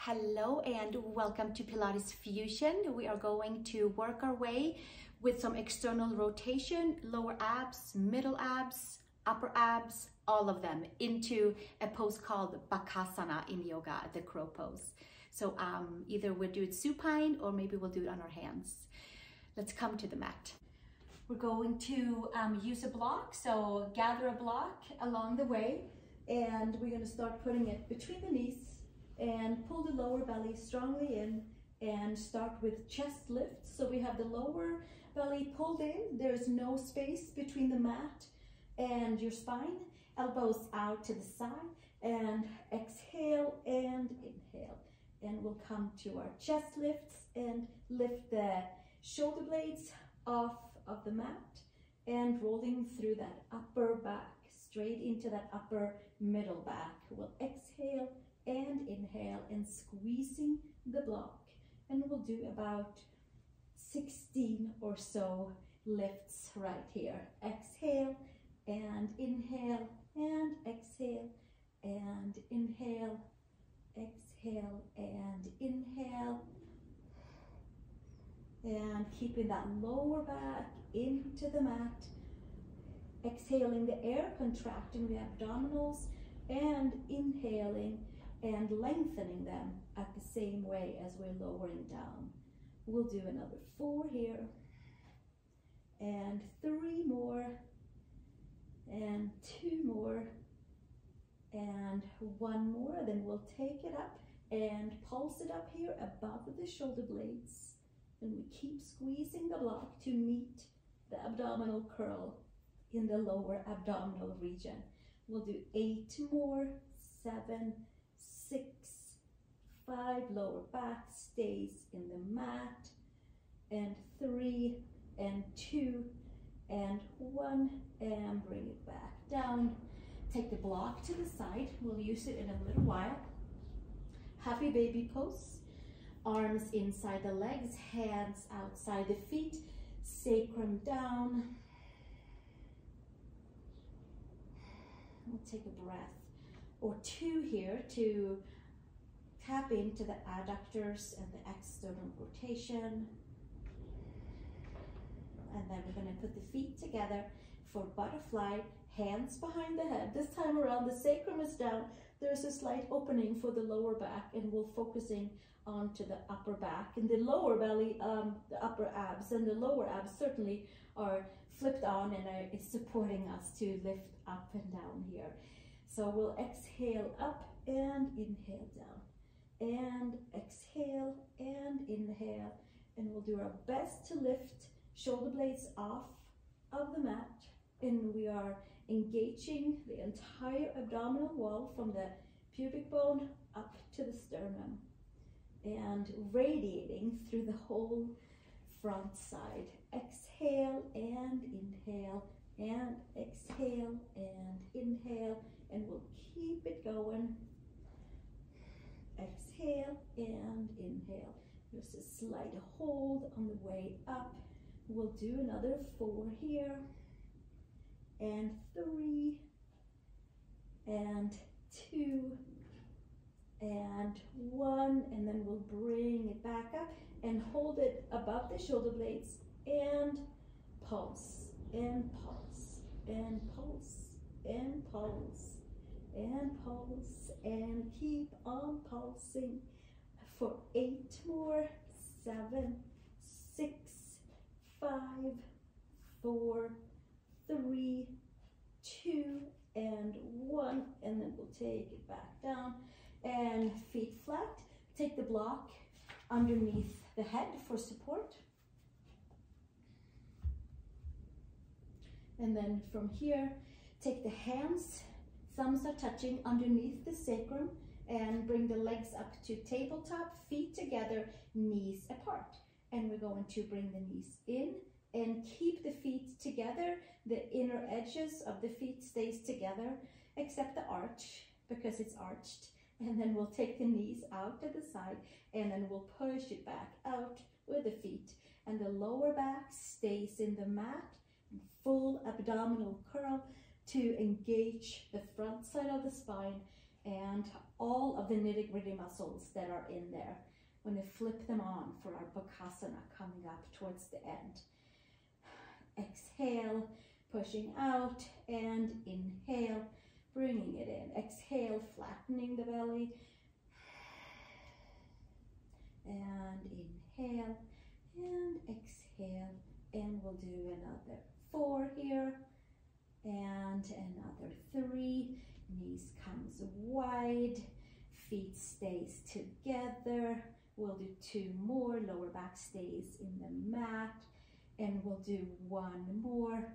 Hello and welcome to Pilates Fusion. We are going to work our way with some external rotation, lower abs, middle abs, upper abs, all of them into a pose called Bakasana in yoga, the crow pose. So either we'll do it supine or maybe we'll do it on our hands. Let's come to the mat. We're going to use a block, so gather a block along the way and we're going to start putting it between the knees and pull the lower belly strongly in and start with chest lift. So we have the lower belly pulled in. There's no space between the mat and your spine. Elbows out to the side and exhale and inhale. And we'll come to our chest lifts and lift the shoulder blades off of the mat and rolling through that upper back, straight into that upper middle back. We'll exhale and inhale and squeezing the block, and we'll do about 16 or so lifts right here. Exhale and inhale and exhale and inhale, exhale and inhale, and keeping that lower back into the mat, exhaling the air, contracting the abdominals and inhaling and lengthening them at the same way as we're lowering down. We'll do another 4 here, and 3 more, and 2 more, and 1 more. Then we'll take it up and pulse it up here above the shoulder blades. And we keep squeezing the block to meet the abdominal curl in the lower abdominal region. We'll do 8 more, 7, 6, 5, lower back stays in the mat, and 3, and 2, and 1, and bring it back down. Take the block to the side. We'll use it in a little while. Happy baby pose. Arms inside the legs, hands outside the feet, sacrum down. We'll take a breath or 2 here to tap into the adductors and the external rotation. And then we're going to put the feet together for butterfly, hands behind the head. This time around, the sacrum is down. There's a slight opening for the lower back, and we're focusing onto the upper back. And the lower belly, the upper abs and the lower abs certainly are flipped on and it's supporting us to lift up and down here. So we'll exhale up and inhale down, and exhale and inhale, and we'll do our best to lift shoulder blades off of the mat, and we are engaging the entire abdominal wall from the pubic bone up to the sternum and radiating through the whole front side. Exhale and inhale and exhale and inhale, and we'll keep it going. Exhale and inhale. There's a slight hold on the way up. We'll do another 4 here, and 3, and 2, and 1, and then we'll bring it back up and hold it above the shoulder blades and pulse, and pulse, and pulse, and pulse, and pulse, and keep on pulsing for 8 more, 7, 6, 5, 4, 3, 2, and 1, and then we'll take it back down and feet flat. Take the block underneath the head for support. And then from here, take the hands, thumbs are touching underneath the sacrum, and bring the legs up to tabletop, feet together, knees apart. And we're going to bring the knees in and keep the feet together. The inner edges of the feet stays together, except the arch, because it's arched. And then we'll take the knees out to the side, and then we'll push it back out with the feet. And the lower back stays in the mat, full abdominal curl to engage the front side of the spine and all of the nitty-gritty muscles that are in there. I'm going to flip them on for our Bakasana coming up towards the end. Exhale, pushing out, and inhale, bringing it in. Exhale, flattening the belly. And inhale, and exhale, and we'll do another 4 here, and another 3. Knees comes wide, feet stays together. We'll do 2 more, lower back stays in the mat, and we'll do 1 more.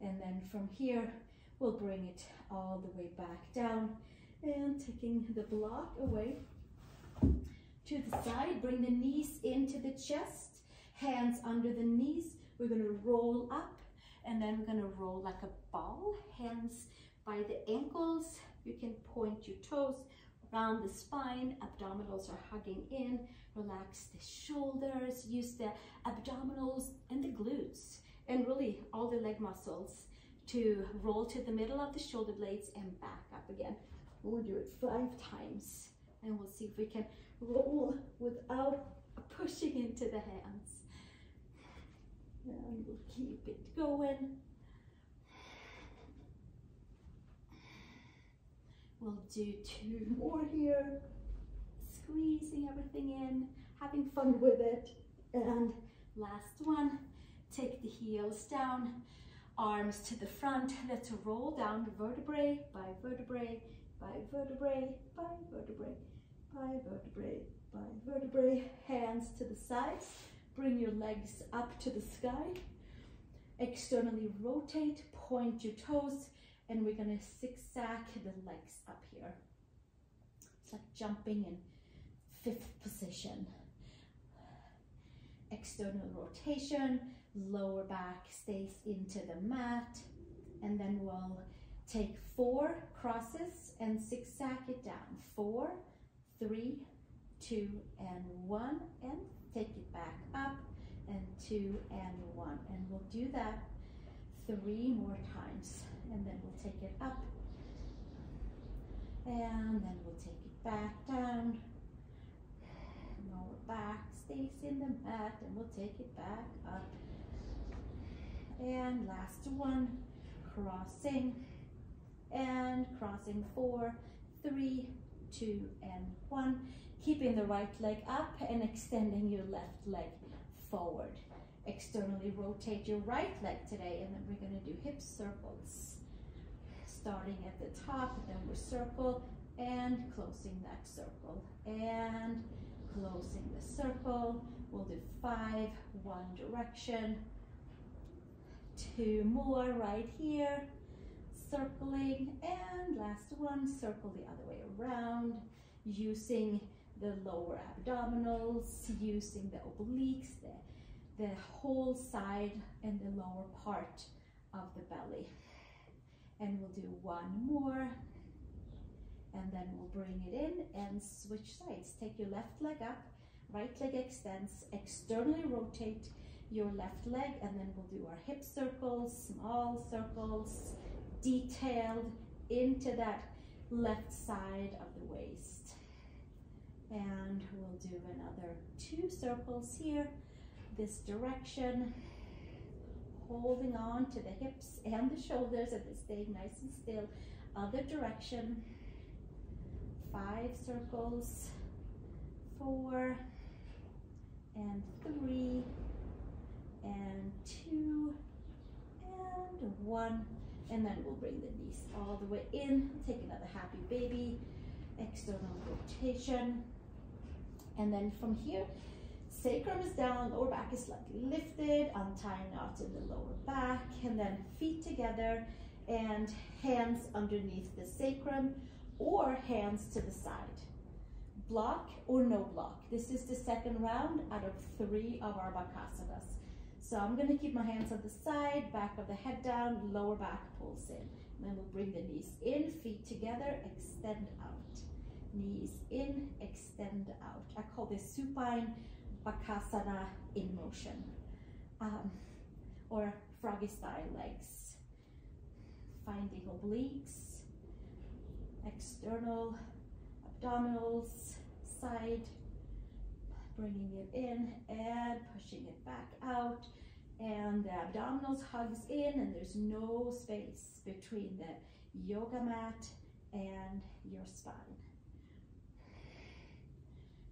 And then from here, we'll bring it all the way back down, and taking the block away to the side, bring the knees into the chest, hands under the knees. We're gonna roll up, and then we're gonna roll like a ball, hands by the ankles. You can point your toes around the spine, abdominals are hugging in, relax the shoulders, use the abdominals and the glutes, and really all the leg muscles to roll to the middle of the shoulder blades and back up again. We'll do it 5 times, and we'll see if we can roll without pushing into the hands. And we'll keep it going. We'll do 2 more here, squeezing everything in, having fun with it. And last one, take the heels down, arms to the front. Let's roll down vertebrae by vertebrae, by vertebrae, by vertebrae, by vertebrae, by vertebrae. Hands to the sides, bring your legs up to the sky. Externally rotate, point your toes, and we're gonna zigzag the legs up here. It's like jumping in 5th position. External rotation, lower back stays into the mat, and then we'll take 4 crosses and zigzag it down. 4, 3, 2, and 1, and take it back up, and 2 and 1, and we'll do that 3 more times, and then we'll take it up, and then we'll take it back down. Lower back stays in the mat, and we'll take it back up. And last one, crossing, and crossing 4, 3, 2, and 1. Keeping the right leg up and extending your left leg forward. Externally rotate your right leg today, and then we're going to do hip circles. Starting at the top, then we'll circle and closing that circle and closing the circle. We'll do 5, 1 direction, 2 more right here, circling, and last one, circle the other way around, using the lower abdominals, using the obliques, the whole side and the lower part of the belly. And we'll do 1 more, and then we'll bring it in and switch sides. Take your left leg up, right leg extends, externally rotate your left leg, and then we'll do our hip circles, small circles, detailed into that left side of the waist. And we'll do another 2 circles here, this direction, holding on to the hips and the shoulders and staying nice and still. Other direction, 5 circles, 4, and 3, and 2, and 1. And then we'll bring the knees all the way in, take another happy baby, external rotation. And then from here, sacrum is down, lower back is slightly lifted, untie knots in the lower back, and then feet together and hands underneath the sacrum or hands to the side. Block or no block. This is the second round out of 3 of our Bakasanas. So I'm going to keep my hands on the side, back of the head down, lower back pulls in. And then we'll bring the knees in, feet together, extend out. Knees in, extend out. I call this supine Bakasana in motion, or froggy style legs. Finding obliques external abdominals, side, bringing it in and pushing it back out. And the abdominals hugs in, and there's no space between the yoga mat and your spine.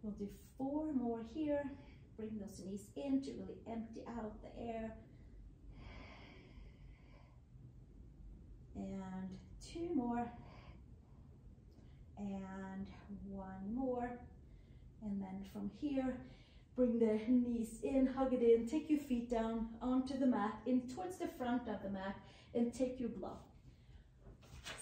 We'll do 4 more here. Bring those knees in to really empty out the air. And 2 more. And 1 more. And then from here, bring the knees in, hug it in, take your feet down onto the mat, in towards the front of the mat, and take your block.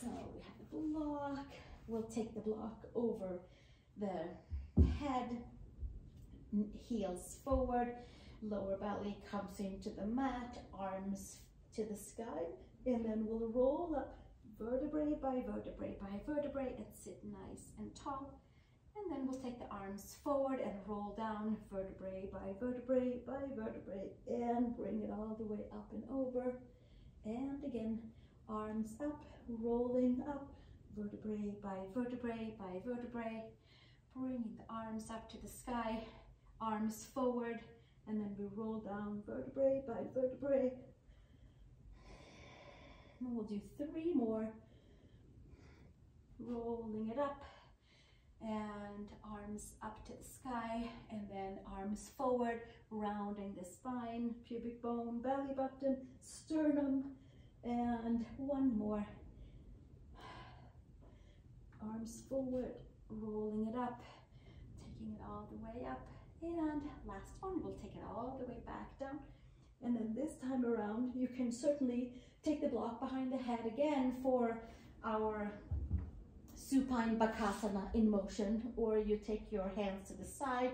So we have the block. We'll take the block over the head, heels forward, lower belly comes into the mat, arms to the sky, and then we'll roll up vertebrae by vertebrae by vertebrae and sit nice and tall. And then we'll take the arms forward and roll down vertebrae by vertebrae by vertebrae and bring it all the way up and over. And again, arms up, rolling up vertebrae by vertebrae by vertebrae, bringing the arms up to the sky, arms forward, and then we roll down vertebrae by vertebrae. And we'll do 3 more, rolling it up, and arms up to the sky, and then arms forward, rounding the spine, pubic bone, belly button, sternum, and 1 more. Arms forward, rolling it up, taking it all the way up, and last one, we'll take it all the way back down. And then this time around, you can certainly take the block behind the head again for our supine Bakasana in motion, or you take your hands to the side,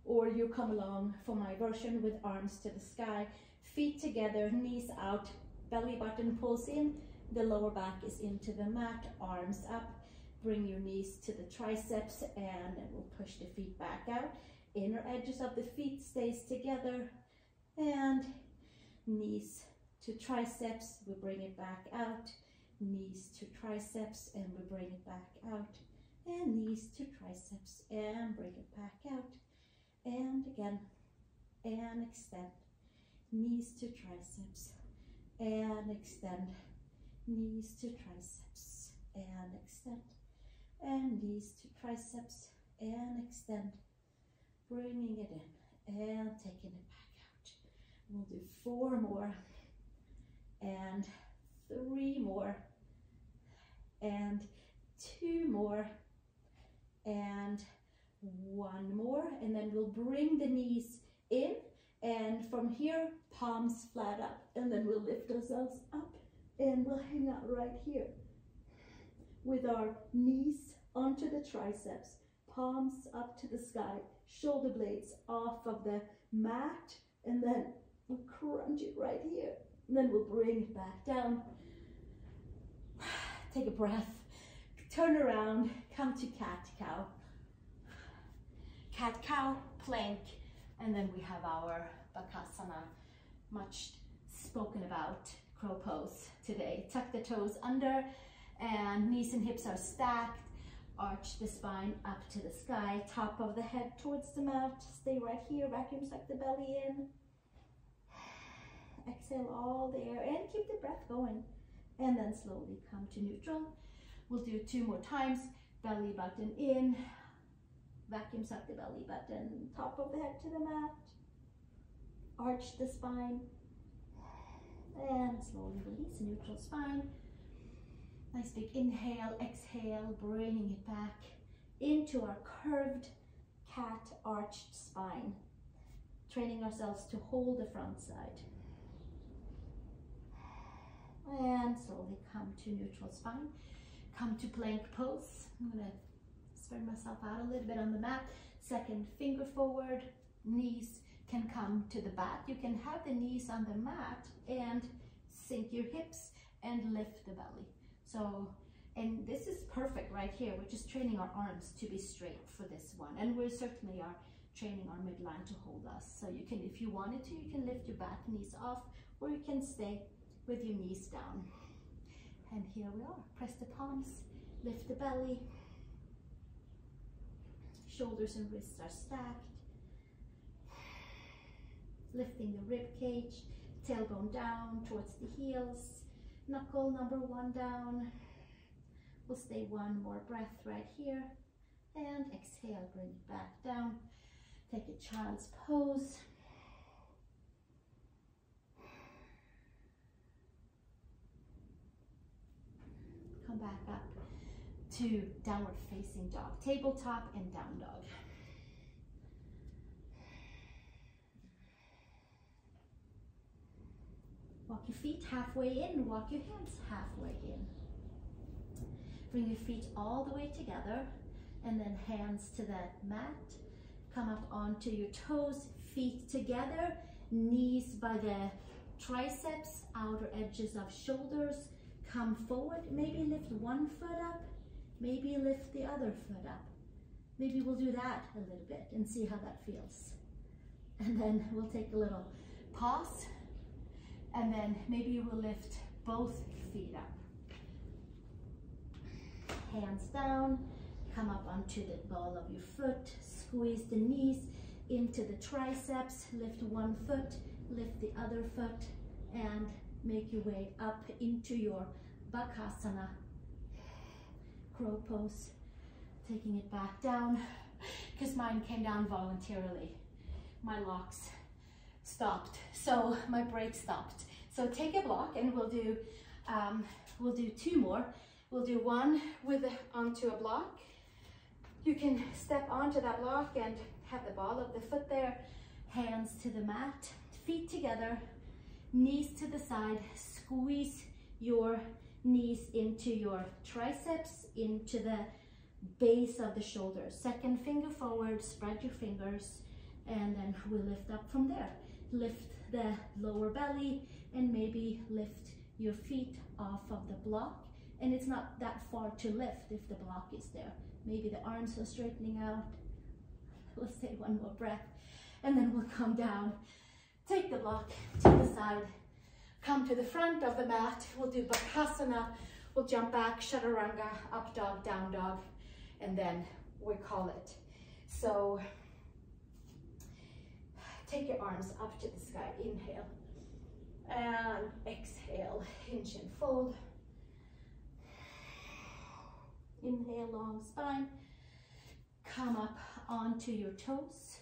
or you come along for my version with arms to the sky, feet together, knees out, belly button pulls in, the lower back is into the mat, arms up, bring your knees to the triceps, and then we'll push the feet back out. Inner edges of the feet stays together, and knees to triceps, we bring it back out, knees to triceps, and we bring it back out, and knees to triceps, and bring it back out, and again, and extend, knees to triceps, and extend, knees to triceps, and extend, and knees to triceps, and extend, bringing it in, and taking it back out. We'll do 4 more, and 3 more, and 2 more, and 1 more, and then we'll bring the knees in, and from here, palms flat up, and then we'll lift ourselves up, and we'll hang out right here with our knees onto the triceps, palms up to the sky, shoulder blades off of the mat, and then we'll crunch it right here, and then we'll bring it back down. Take a breath, turn around, come to cat-cow. Cat-cow, plank, and then we have our Bakasana, much spoken about crow pose today. Tuck the toes under, and knees and hips are stacked. Arch the spine up to the sky, top of the head towards the mat. Stay right here, vacuum suck the belly in. Exhale all the air and keep the breath going. And then slowly come to neutral. We'll do 2 more times. Belly button in, vacuum suck the belly button, top of the head to the mat. Arch the spine, and slowly release, neutral spine. Nice big inhale, exhale, bringing it back into our curved cat arched spine. Training ourselves to hold the front side. And slowly come to neutral spine. Come to plank pose. I'm gonna spread myself out a little bit on the mat. Second finger forward, knees can come to the back. You can have the knees on the mat and sink your hips and lift the belly. So, and this is perfect right here. We're just training our arms to be straight for this one. And we certainly are training our midline to hold us. So you can, if you wanted to, you can lift your back knees off, or you can stay with your knees down. And here we are. Press the palms, Lift the belly. Shoulders and wrists are stacked. Lifting the rib cage, tailbone down towards the heels. Knuckle number 1 down. We'll stay one more breath right here. And exhale, bring it back down. Take a child's pose. Come back up to downward facing dog, tabletop and down dog. Walk your feet halfway in, walk your hands halfway in. Bring your feet all the way together and then hands to the mat. Come up onto your toes, feet together, knees by the triceps, outer edges of shoulders. Come forward, maybe lift one foot up, maybe lift the other foot up. Maybe we'll do that a little bit and see how that feels. And then we'll take a little pause, and then maybe we'll lift both feet up. Hands down, come up onto the ball of your foot, squeeze the knees into the triceps, lift one foot, lift the other foot, and make your way up into your Bakasana, crow pose. Taking it back down, because mine came down voluntarily. My locks stopped, so my break stopped. So take a block, and we'll do 2 more. We'll do one onto a block. You can step onto that block and have the ball of the foot there, hands to the mat, feet together, knees to the side, squeeze your knees into your triceps, into the base of the shoulders. Second finger forward, spread your fingers, and then we'll lift up from there. Lift the lower belly and maybe lift your feet off of the block. And it's not that far to lift if the block is there. Maybe the arms are straightening out. Let's take one more breath, and then we'll come down. Take the block to the side. Come to the front of the mat. We'll do Bakasana. We'll jump back, chaturanga, up dog, down dog, and then we call it. So take your arms up to the sky. Inhale and exhale. Hinge and fold. Inhale, long spine. Come up onto your toes.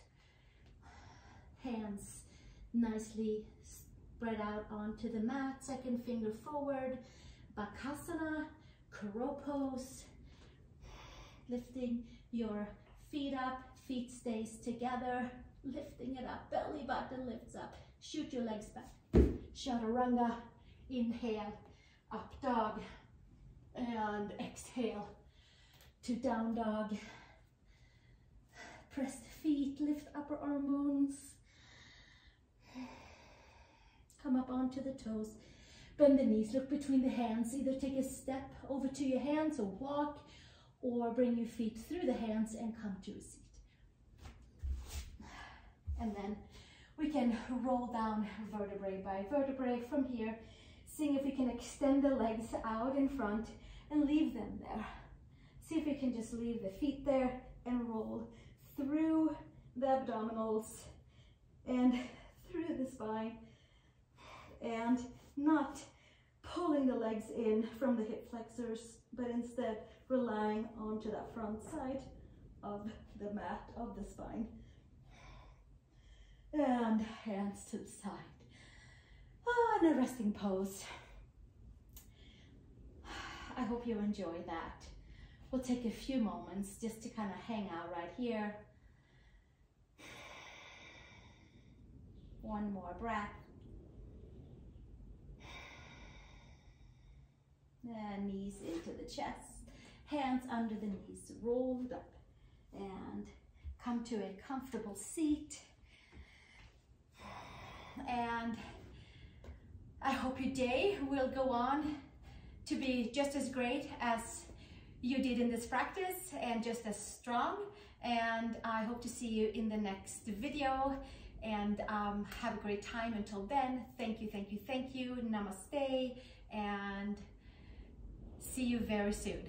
Hands nicely spread out onto the mat. Second finger forward. Bakasana, crow pose. Lifting your feet up, feet stays together. Lifting it up, belly button lifts up. Shoot your legs back. Chaturanga, inhale, up dog, and exhale to down dog. Press the feet, lift upper arm bones. Come up onto the toes. Bend the knees, look between the hands. Either take a step over to your hands or walk, or bring your feet through the hands and come to a seat. And then we can roll down vertebrae by vertebrae from here. Seeing if we can extend the legs out in front and leave them there. See if we can just leave the feet there and roll through the abdominals and through the spine, and not pulling the legs in from the hip flexors, but instead relying onto that front side of the mat, of the spine. And hands to the side. And a resting pose. I hope you enjoy that. We'll take a few moments just to kind of hang out right here. One more breath. And knees into the chest, hands under the knees, rolled up, and come to a comfortable seat. And I hope your day will go on to be just as great as you did in this practice, and just as strong. And I hope to see you in the next video, and have a great time until then. Thank you, thank you, thank you. Namaste, and see you very soon.